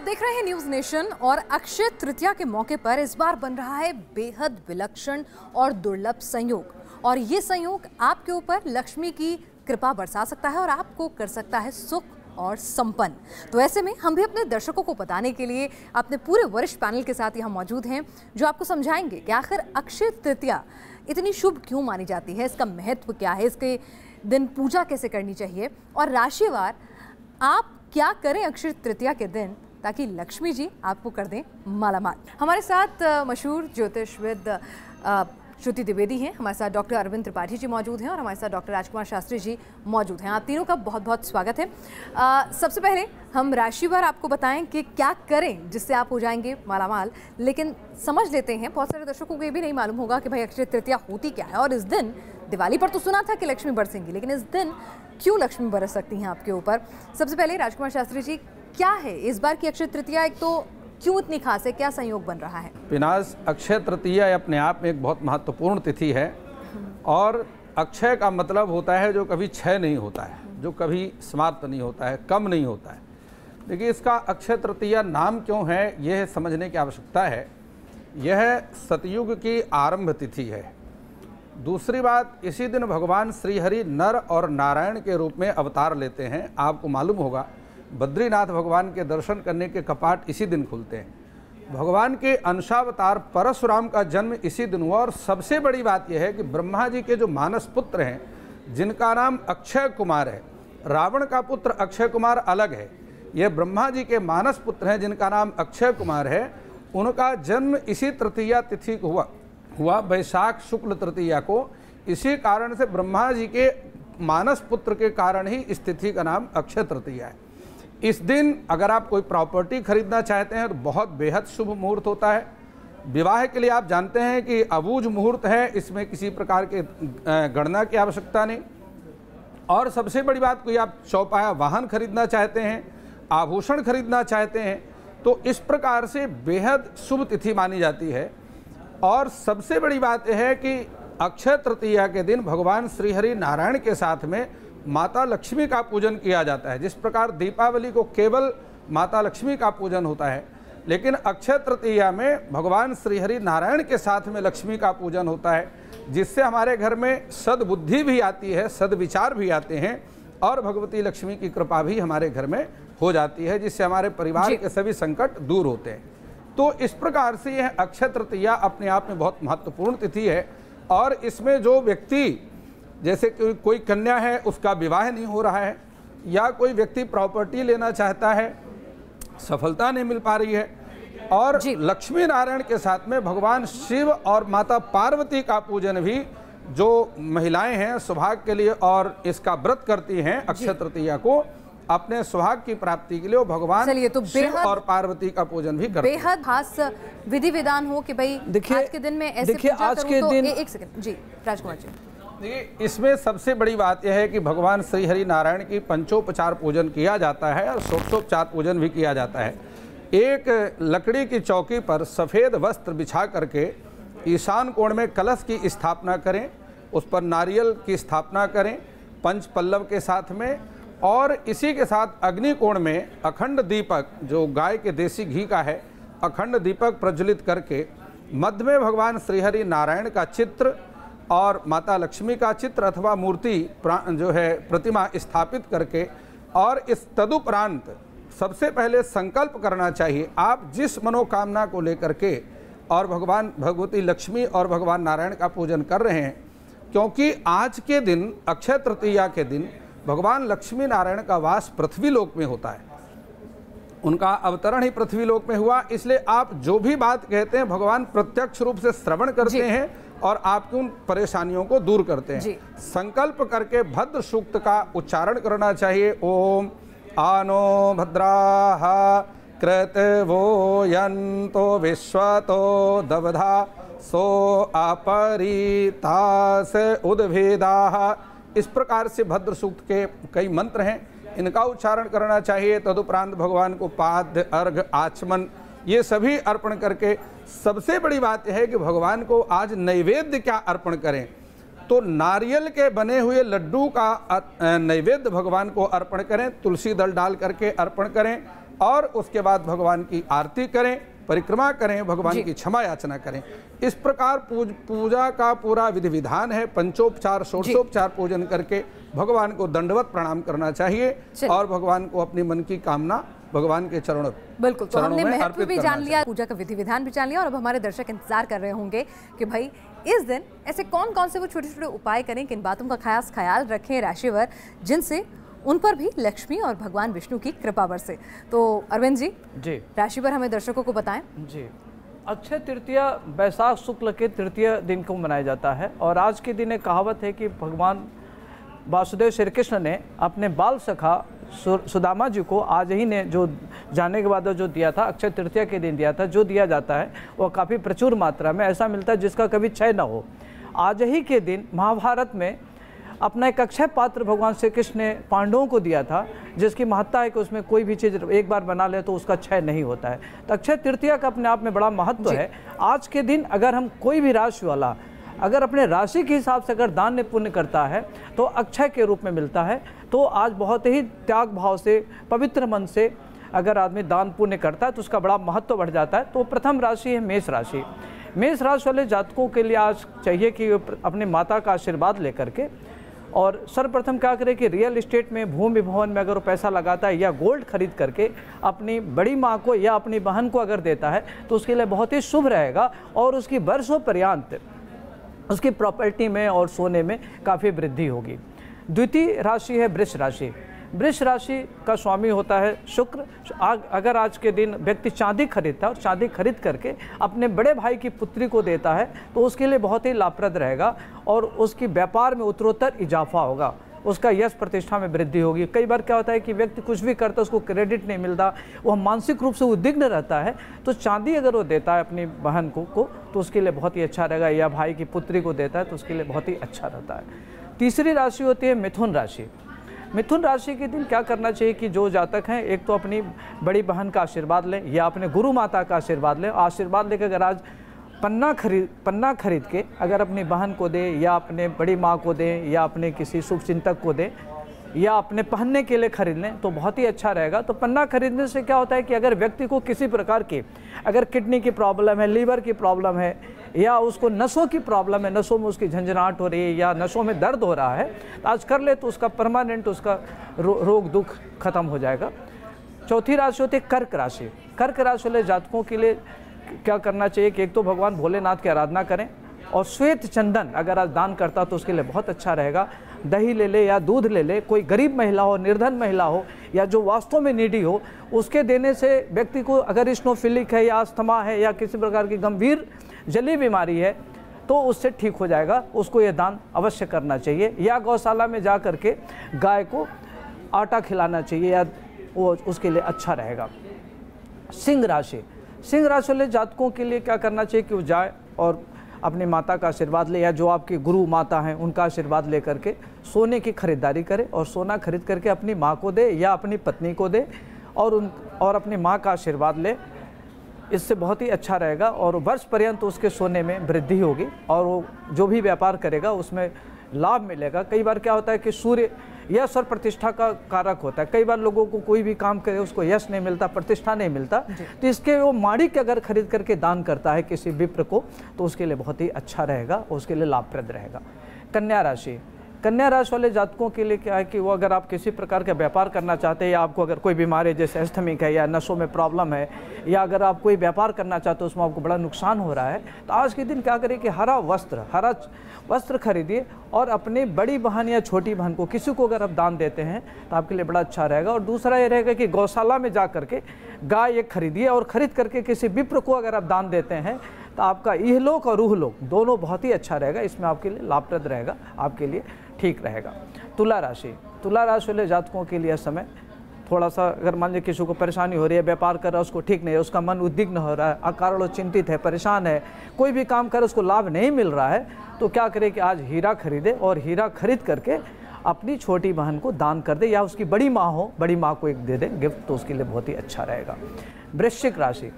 आप देख रहे हैं न्यूज नेशन और अक्षय तृतीया के मौके पर इस बार बन रहा है बेहद विलक्षण और दुर्लभ संयोग। और ये संयोग आपके ऊपर लक्ष्मी की कृपा बरसा सकता है और आपको कर सकता है सुख और संपन्न। तो ऐसे में हम भी अपने दर्शकों को बताने के लिए अपने पूरे वरिष्ठ पैनल के साथ यहाँ मौजूद हैं, जो आपको समझाएंगे कि आखिर अक्षय तृतीया इतनी शुभ क्यों मानी जाती है, इसका महत्व क्या है, इसके दिन पूजा कैसे करनी चाहिए और राशिवार आप क्या करें अक्षय तृतीया के दिन ताकि लक्ष्मी जी आपको कर दें मालामाल। हमारे साथ मशहूर ज्योतिषविद श्रुति द्विवेदी हैं, हमारे साथ डॉक्टर अरविंद त्रिपाठी जी मौजूद हैं और हमारे साथ डॉक्टर राजकुमार शास्त्री जी मौजूद हैं। आप तीनों का बहुत बहुत स्वागत है। सबसे पहले हम राशिवार आपको बताएं कि क्या करें जिससे आप हो जाएंगे मालामाल, लेकिन समझ लेते हैं बहुत सारे दर्शकों को ये भी नहीं मालूम होगा कि भाई अक्षय तृतीया होती क्या है। और इस दिन दिवाली पर तो सुना था कि लक्ष्मी बरसेंगी, लेकिन इस दिन क्यों लक्ष्मी बरस सकती हैं आपके ऊपर। सबसे पहले राजकुमार शास्त्री जी, क्या है इस बार की अक्षय तृतीया, एक तो क्यों इतनी खास है, क्या संयोग बन रहा है? पिनाज, अक्षय तृतीया अपने आप में एक बहुत महत्वपूर्ण तिथि है और अक्षय का मतलब होता है जो कभी क्षय नहीं होता है, जो कभी समाप्त नहीं होता है, कम नहीं होता है। देखिए, इसका अक्षय तृतीया नाम क्यों है यह समझने की आवश्यकता है। यह सतयुग की आरंभ तिथि है। दूसरी बात, इसी दिन भगवान श्रीहरि नर और नारायण के रूप में अवतार लेते हैं। आपको मालूम होगा बद्रीनाथ भगवान के दर्शन करने के कपाट इसी दिन खुलते हैं। भगवान के अंशावतार परशुराम का जन्म इसी दिन हुआ। और सबसे बड़ी बात यह है कि ब्रह्मा जी के जो मानस पुत्र हैं, जिनका नाम अक्षय कुमार है, रावण का पुत्र अक्षय कुमार अलग है, यह ब्रह्मा जी के मानस पुत्र हैं जिनका नाम अक्षय कुमार है, उनका जन्म इसी तृतीया तिथि को हुआ वैशाख शुक्ल तृतीया को। इसी कारण से ब्रह्मा जी के मानस पुत्र के कारण ही इस तिथि का नाम अक्षय तृतीया है। इस दिन अगर आप कोई प्रॉपर्टी खरीदना चाहते हैं तो बहुत बेहद शुभ मुहूर्त होता है। विवाह के लिए आप जानते हैं कि अबूझ मुहूर्त है, इसमें किसी प्रकार के गणना की आवश्यकता नहीं। और सबसे बड़ी बात, कोई आप चौपाया वाहन खरीदना चाहते हैं, आभूषण खरीदना चाहते हैं, तो इस प्रकार से बेहद शुभ तिथि मानी जाती है। और सबसे बड़ी बात यह है कि अक्षय तृतीया के दिन भगवान श्रीहरि नारायण के साथ में माता लक्ष्मी का पूजन किया जाता है। जिस प्रकार दीपावली को केवल माता लक्ष्मी का पूजन होता है, लेकिन अक्षय तृतीया में भगवान श्रीहरि नारायण के साथ में लक्ष्मी का पूजन होता है, जिससे हमारे घर में सद्बुद्धि भी आती है, सद्विचार भी आते हैं और भगवती लक्ष्मी की कृपा भी हमारे घर में हो जाती है, जिससे हमारे परिवार के सभी संकट दूर होते हैं। तो इस प्रकार से यह अक्षय तृतीया अपने आप में बहुत महत्वपूर्ण तिथि है। और इसमें जो व्यक्ति, जैसे कोई कन्या है उसका विवाह नहीं हो रहा है, या कोई व्यक्ति प्रॉपर्टी लेना चाहता है, सफलता नहीं मिल पा रही है, और लक्ष्मी नारायण के साथ में भगवान शिव और माता पार्वती का पूजन भी जो महिलाएं हैं सौभाग्य के लिए और इसका व्रत करती हैं अक्षय तृतीया को अपने सौभाग्य की प्राप्ति के लिए, वो भगवान तो शिव और पार्वती का पूजन भी करते हैं। बेहद खास विधि विधान हो कि भाई आज के दिन में ऐसे पूजा आज के दिन एक सेकंड जी राजकुमार जी, देखिए, इसमें सबसे बड़ी बात यह है कि भगवान श्रीहरि नारायण की पंचोपचार पूजन किया जाता है और षोडशोपचार पूजन भी किया जाता है। एक लकड़ी की चौकी पर सफ़ेद वस्त्र बिछा करके ईशान कोण में कलश की स्थापना करें, उस पर नारियल की स्थापना करें पंच पल्लव के साथ में, और इसी के साथ अग्नि कोण में अखंड दीपक, जो गाय के देसी घी का है, अखंड दीपक प्रज्वलित करके मध्य में भगवान श्रीहरि नारायण का चित्र और माता लक्ष्मी का चित्र अथवा मूर्ति जो है प्रतिमा स्थापित करके, और इस तदुपरांत सबसे पहले संकल्प करना चाहिए आप जिस मनोकामना को लेकर के और भगवान भगवती लक्ष्मी और भगवान नारायण का पूजन कर रहे हैं। क्योंकि आज के दिन अक्षय तृतीया के दिन भगवान लक्ष्मी नारायण का वास पृथ्वी लोक में होता है, उनका अवतरण ही पृथ्वी लोक में हुआ। इसलिए आप जो भी बात कहते हैं भगवान प्रत्यक्ष रूप से श्रवण करते हैं और आपकी उन परेशानियों को दूर करते हैं। संकल्प करके भद्र सूक्त का उच्चारण करना चाहिए। ओम आनो भद्राः कृतवो यन्तो विश्वतो दवधा सो अपरीतास उद्भिदाः। इस प्रकार से भद्र सूक्त के कई मंत्र हैं, इनका उच्चारण करना चाहिए। तदुपरांत भगवान को पाद्य, अर्घ, आचमन ये सभी अर्पण करके, सबसे बड़ी बात यह है कि भगवान को आज नैवेद्य क्या अर्पण करें। तो नारियल के बने हुए लड्डू का नैवेद्य भगवान को अर्पण करें, तुलसी दल डाल करके अर्पण करें और उसके बाद भगवान की आरती करें, परिक्रमा करें, भगवान की क्षमा याचना करें। इस प्रकार पूजा का पूरा विधि विधान है। पंचोपचार षोडशोपचार पूजन करके भगवान को दंडवत प्रणाम करना चाहिए और भगवान को अपनी मन की कामना भगवान के चरणों बिल्कुल। तो हमने महत्व भी जान लिया, पूजा का विधि विधान भी जान लिया और अब हमारे दर्शक इंतजार कर रहे होंगे कि भाई इस दिन ऐसे कौन कौन से वो छोटे छोटे उपाय करें, किन बातों का खास ख्याल रखें राशिवर, जिनसे उन पर भी लक्ष्मी और भगवान विष्णु की कृपा बरसे। तो अरविंद जी राशिवर हमें दर्शकों को बताएं। जी, अक्षय तृतीया वैशाख शुक्ल के तृतीय दिन को मनाया जाता है और आज के दिन एक कहावत है कि भगवान वासुदेव श्री कृष्ण ने अपने बाल सखा सुदामा जी को आज ही ने जो जाने के बाद जो दिया था, अक्षय तृतीया के दिन दिया था, जो दिया जाता है वो काफ़ी प्रचुर मात्रा में ऐसा मिलता है जिसका कभी क्षय न हो। आज ही के दिन महाभारत में अपना एक अक्षय पात्र भगवान श्री कृष्ण ने पांडवों को दिया था, जिसकी महत्ता है कि उसमें कोई भी चीज़ एक बार बना ले तो उसका क्षय नहीं होता है। तो अक्षय तृतीया का अपने आप में बड़ा महत्व है। आज के दिन अगर हम कोई भी राशि वाला अगर अपने राशि के हिसाब से अगर दान पुण्य करता है तो अक्षय के रूप में मिलता है। तो आज बहुत ही त्याग भाव से, पवित्र मन से अगर आदमी दान पुण्य करता है तो उसका बड़ा महत्व बढ़ जाता है। तो प्रथम राशि है मेष राशि। मेष राशि वाले जातकों के लिए आज चाहिए कि अपने माता का आशीर्वाद लेकर के और सर्वप्रथम क्या करें कि रियल इस्टेट में, भूमि भवन में अगर वो पैसा लगाता है या गोल्ड खरीद करके अपनी बड़ी माँ को या अपनी बहन को अगर देता है तो उसके लिए बहुत ही शुभ रहेगा और उसकी वर्षों पर्यंत उसकी प्रॉपर्टी में और सोने में काफ़ी वृद्धि होगी। द्वितीय राशि है वृष राशि। वृष राशि का स्वामी होता है शुक्र। अगर आज के दिन व्यक्ति चांदी खरीदता है और चांदी खरीद करके अपने बड़े भाई की पुत्री को देता है तो उसके लिए बहुत ही लाभप्रद रहेगा और उसकी व्यापार में उत्तरोत्तर इजाफा होगा, उसका यश प्रतिष्ठा में वृद्धि होगी। कई बार क्या होता है कि व्यक्ति कुछ भी करता है उसको क्रेडिट नहीं मिलता, वह मानसिक रूप से उद्विग्न रहता है। तो चांदी अगर वो देता है अपनी बहन को तो उसके लिए बहुत ही अच्छा रहेगा, या भाई की पुत्री को देता है तो उसके लिए बहुत ही अच्छा रहता है। तीसरी राशि होती है मिथुन राशि। मिथुन राशि के दिन क्या करना चाहिए कि जो जातक हैं, एक तो अपनी बड़ी बहन का आशीर्वाद लें या अपने गुरु माता का आशीर्वाद लें। आशीर्वाद लेकर अगर आज पन्ना खरीद के अगर अपनी बहन को दें या अपने बड़ी माँ को दें या अपने किसी शुभ चिंतक को दें या अपने पहनने के लिए खरीद लें तो बहुत ही अच्छा रहेगा। तो पन्ना खरीदने से क्या होता है कि अगर व्यक्ति को किसी प्रकार की अगर किडनी की प्रॉब्लम है, लीवर की प्रॉब्लम है या उसको नसों की प्रॉब्लम है, नसों में उसकी झंझनाहट हो रही है या नसों में दर्द हो रहा है, तो आज कर ले तो उसका परमानेंट उसका रोग दुख खत्म हो जाएगा। चौथी राशि होती है कर्क राशि। कर्क राशि वाले जातकों के लिए क्या करना चाहिए कि एक तो भगवान भोलेनाथ की आराधना करें और श्वेत चंदन अगर आज दान करता तो उसके लिए बहुत अच्छा रहेगा। दही ले ले या दूध ले ले, कोई गरीब महिला हो, निर्धन महिला हो या जो वास्तव में नीडी हो, उसके देने से व्यक्ति को अगर स्नोफिलिक है या अस्थमा है या किसी प्रकार की गंभीर जली बीमारी है तो उससे ठीक हो जाएगा। उसको ये दान अवश्य करना चाहिए। या गौशाला में जा कर के गाय को आटा खिलाना चाहिए या वो उसके लिए अच्छा रहेगा। सिंह राशि। सिंह राशि वाले जातकों के लिए क्या करना चाहिए कि वो जाए और अपनी माता का आशीर्वाद ले या जो आपकी गुरु माता हैं उनका आशीर्वाद ले करके सोने की खरीदारी करे और सोना खरीद करके अपनी माँ को दे या अपनी पत्नी को दे और अपनी माँ का आशीर्वाद ले। इससे बहुत ही अच्छा रहेगा और वर्ष पर्यंत उसके सोने में वृद्धि होगी और वो जो भी व्यापार करेगा उसमें लाभ मिलेगा। कई बार क्या होता है कि सूर्य यश और प्रतिष्ठा का कारक होता है। कई बार लोगों को कोई भी काम करे उसको यश नहीं मिलता, प्रतिष्ठा नहीं मिलता, तो इसके वो माणिक्य अगर खरीद करके दान करता है किसी विप्र को तो उसके लिए बहुत ही अच्छा रहेगा, उसके लिए लाभप्रद रहेगा। कन्या राशि। कन्या राशि वाले जातकों के लिए क्या है कि वो अगर आप किसी प्रकार का व्यापार करना चाहते हैं या आपको अगर कोई बीमारी जैसे एस्थमिक है या नसों में प्रॉब्लम है या अगर आप कोई व्यापार करना चाहते हो उसमें आपको बड़ा नुकसान हो रहा है तो आज के दिन क्या करें कि हरा वस्त्र खरीदिए और अपनी बड़ी बहन या छोटी बहन को किसी को अगर आप दान देते हैं तो आपके लिए बड़ा अच्छा रहेगा। और दूसरा ये रहेगा कि गौशाला में जा करके गाय एक खरीदिए और ख़रीद करके किसी विप्र को अगर आप दान देते हैं तो आपका इहलोक और रूहलोक दोनों बहुत ही अच्छा रहेगा। इसमें आपके लिए लाभप्रद रहेगा, आपके लिए ठीक रहेगा। तुला राशि। तुला राशि वाले जातकों के लिए समय थोड़ा सा अगर मान लीजिए किसी को परेशानी हो रही है, व्यापार कर रहा है उसको ठीक नहीं है, उसका मन उद्विग्न हो रहा है, अकारण चिंतित है, परेशान है, कोई भी काम करे उसको लाभ नहीं मिल रहा है तो क्या करे कि आज हीरा खरीदे और हीरा खरीद करके अपनी छोटी बहन को दान कर दे या उसकी बड़ी माँ हो, बड़ी माँ को एक दे दे गिफ्ट तो उसके लिए बहुत ही अच्छा रहेगा। वृश्चिक राशि।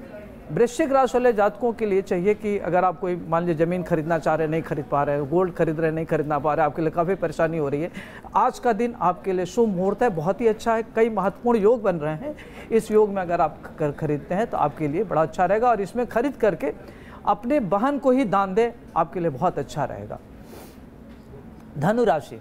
वृश्चिक राशि वाले जातकों के लिए चाहिए कि अगर आप कोई मान लीजिए ज़मीन खरीदना चाह रहे हैं, नहीं खरीद पा रहे हैं, गोल्ड खरीद रहे हैं, नहीं खरीदना पा रहे हैं, आपके लिए काफ़ी परेशानी हो रही है, आज का दिन आपके लिए शुभ मुहूर्त है, बहुत ही अच्छा है। कई महत्वपूर्ण योग बन रहे हैं। इस योग में अगर आप खरीदते हैं तो आपके लिए बड़ा अच्छा रहेगा, और इसमें खरीद करके अपने बहन को ही दान दें, आपके लिए बहुत अच्छा रहेगा। धनु राशि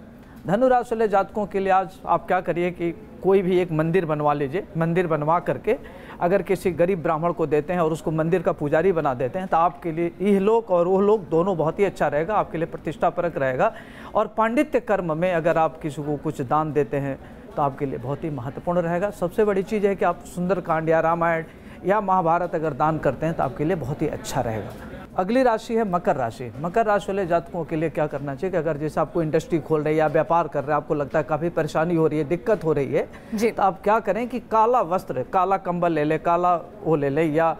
वाले जातकों के लिए आज आप क्या करिए कि कोई भी एक मंदिर बनवा लीजिए। मंदिर बनवा करके अगर किसी गरीब ब्राह्मण को देते हैं और उसको मंदिर का पुजारी बना देते हैं तो आपके लिए यह लोक और वो लोक दोनों बहुत ही अच्छा रहेगा, आपके लिए प्रतिष्ठापरक रहेगा। और पांडित्य कर्म में अगर आप किसी को कुछ दान देते हैं तो आपके लिए बहुत ही महत्वपूर्ण रहेगा। सबसे बड़ी चीज़ है कि आप सुंदरकांड या रामायण या महाभारत अगर दान करते हैं तो आपके लिए बहुत ही अच्छा रहेगा। अगली राशि है मकर राशि। मकर राशि वाले जातकों के लिए क्या करना चाहिए कि अगर जैसे आपको इंडस्ट्री खोल रही है या व्यापार कर रहे हैं, आपको लगता है काफ़ी परेशानी हो रही है, दिक्कत हो रही है जी, तो आप क्या करें कि काला वस्त्र, काला कंबल ले ले, काला वो ले ले, या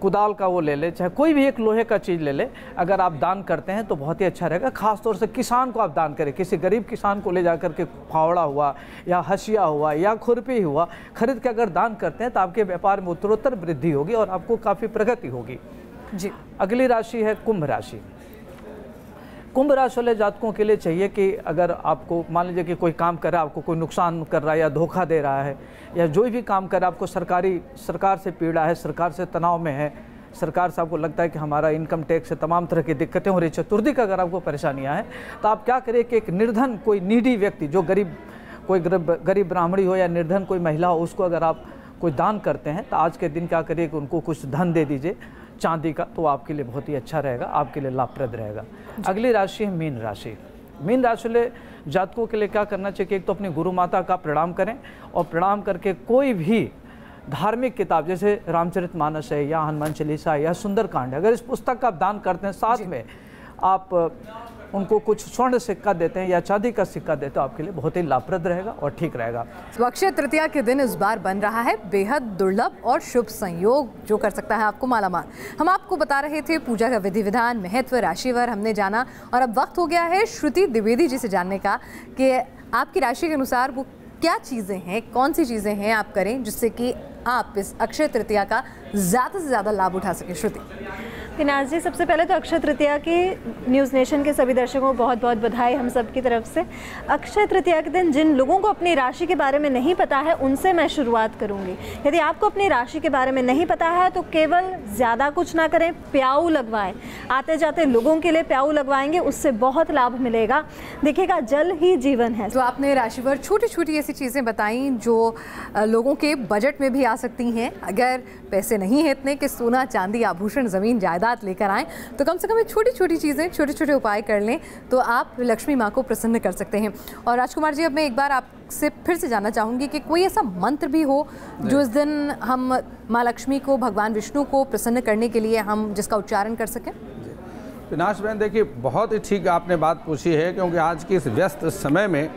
कुदाल का वो ले ले, चाहे कोई भी एक लोहे का चीज़ ले ले, अगर आप दान करते हैं तो बहुत ही अच्छा रहेगा। खास तौर से किसान को आप दान करें, किसी गरीब किसान को ले जा करके फावड़ा हुआ या हसिया हुआ या खुरपी हुआ खरीद के अगर दान करते हैं तो आपके व्यापार में उत्तरोत्तर वृद्धि होगी और आपको काफ़ी प्रगति होगी जी। अगली राशि है कुंभ राशि। कुंभ राशि वाले जातकों के लिए चाहिए कि अगर आपको मान लीजिए कि कोई काम कर रहा है, आपको कोई नुकसान कर रहा है या धोखा दे रहा है, या जो भी काम कर रहा है आपको सरकार से पीड़ा है, सरकार से तनाव में है, सरकार से आपको लगता है कि हमारा इनकम टैक्स से तमाम तरह की दिक्कतें हो रही, चतुर्थी का अगर आपको परेशानियां हैं तो आप क्या करिए कि एक निर्धन कोई नीडी व्यक्ति जो गरीब ब्राह्मणी हो या निर्धन कोई महिला हो, उसको अगर आप कोई दान करते हैं तो आज के दिन क्या करिए कि उनको कुछ धन दे दीजिए चांदी का, तो आपके लिए बहुत ही अच्छा रहेगा, आपके लिए लाभप्रद रहेगा। अगली राशि है मीन राशि। मीन राशि वाले जातकों के लिए क्या करना चाहिए कि एक तो अपनी गुरु माता का प्रणाम करें, और प्रणाम करके कोई भी धार्मिक किताब जैसे रामचरितमानस है या हनुमान चालीसा या सुंदरकांड है, अगर इस पुस्तक का आप दान करते हैं, साथ में आप उनको कुछ स्वर्ण सिक्का देते हैं या चांदी का सिक्का देते हैं, आपके लिए बहुत ही लाभप्रद रहेगा और ठीक रहेगा। अक्षय तृतीया के दिन इस बार बन रहा है बेहद दुर्लभ और शुभ संयोग जो कर सकता है आपको मालामाल। हम आपको बता रहे थे पूजा का विधि विधान, महत्व, राशिवार हमने जाना, और अब वक्त हो गया है श्रुति द्विवेदी जी से जानने का कि आपकी राशि के अनुसार वो क्या चीज़ें हैं, कौन सी चीज़ें हैं आप करें जिससे कि आप इस अक्षय तृतीया का ज़्यादा से ज़्यादा लाभ उठा सकें। श्रुति। विनाश जी, सबसे पहले तो अक्षय तृतीया की न्यूज़ नेशन के सभी दर्शकों को बहुत बहुत बधाई हम सब की तरफ से। अक्षय तृतीया के दिन जिन लोगों को अपनी राशि के बारे में नहीं पता है उनसे मैं शुरुआत करूंगी। यदि आपको अपनी राशि के बारे में नहीं पता है तो केवल ज़्यादा कुछ ना करें, प्याऊ लगवाएं। आते जाते लोगों के लिए प्याऊ लगवाएंगे, उससे बहुत लाभ मिलेगा। देखिएगा, जल ही जीवन है। तो आपने राशि पर छोटी छोटी ऐसी चीज़ें बताई जो लोगों के बजट में भी आ सकती हैं। अगर पैसे नहीं है इतने कि सोना, चांदी, आभूषण, ज़मीन, जायदाद लेकर आएं, तो कम से कम छोटी छोटी चीज़ें, छोटे छोटे उपाय कर लें तो आप लक्ष्मी माँ को प्रसन्न कर सकते हैं। और राजकुमार जी, अब मैं एक बार आपसे फिर से जानना चाहूँगी कि कोई ऐसा मंत्र भी हो जो इस दिन हम माँ लक्ष्मी को, भगवान विष्णु को प्रसन्न करने के लिए हम जिसका उच्चारण कर सकें। विनाश बहन, देखिए बहुत ही ठीक आपने बात पूछी है, क्योंकि आज के इस व्यस्त समय में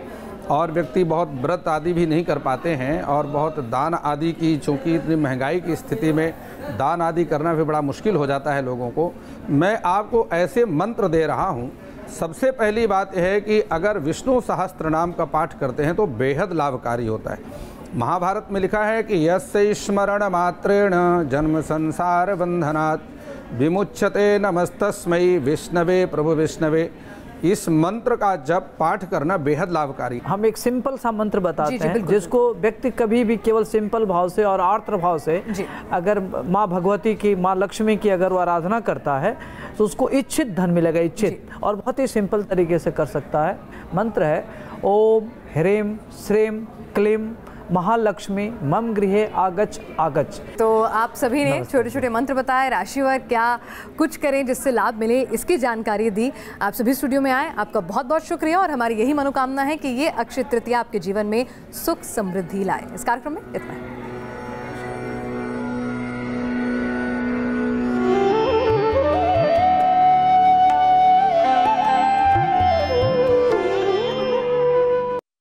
और व्यक्ति बहुत व्रत आदि भी नहीं कर पाते हैं, और बहुत दान आदि की, चूँकि इतनी महंगाई की स्थिति में दान आदि करना भी बड़ा मुश्किल हो जाता है लोगों को। मैं आपको ऐसे मंत्र दे रहा हूँ। सबसे पहली बात यह है कि अगर विष्णु सहस्त्र नाम का पाठ करते हैं तो बेहद लाभकारी होता है। महाभारत में लिखा है कि यस्य स्मरण मात्रेण जन्म संसार बंधनात् विमुच्यते नमस्तस्मै विष्णवे प्रभु विष्णवे। इस मंत्र का जप पाठ करना बेहद लाभकारी। हम एक सिंपल सा मंत्र बताते हैं जिसको व्यक्ति कभी भी केवल सिंपल भाव से और आर्द्र भाव से अगर माँ भगवती की, माँ लक्ष्मी की अगर वो आराधना करता है तो उसको इच्छित धन मिलेगा, इच्छित, और बहुत ही सिंपल तरीके से कर सकता है। मंत्र है ओम ह्रीं श्रीं क्लीं महालक्ष्मी मम गृहे आगच आगच। तो आप सभी ने छोटे छोटे मंत्र बताए, राशिवार क्या कुछ करें जिससे लाभ मिले, इसकी जानकारी दी। आप सभी स्टूडियो में आए, आपका बहुत बहुत शुक्रिया, और हमारी यही मनोकामना है कि ये अक्षय तृतीया आपके जीवन में सुख समृद्धि लाए। इस कार्यक्रम में इतना है।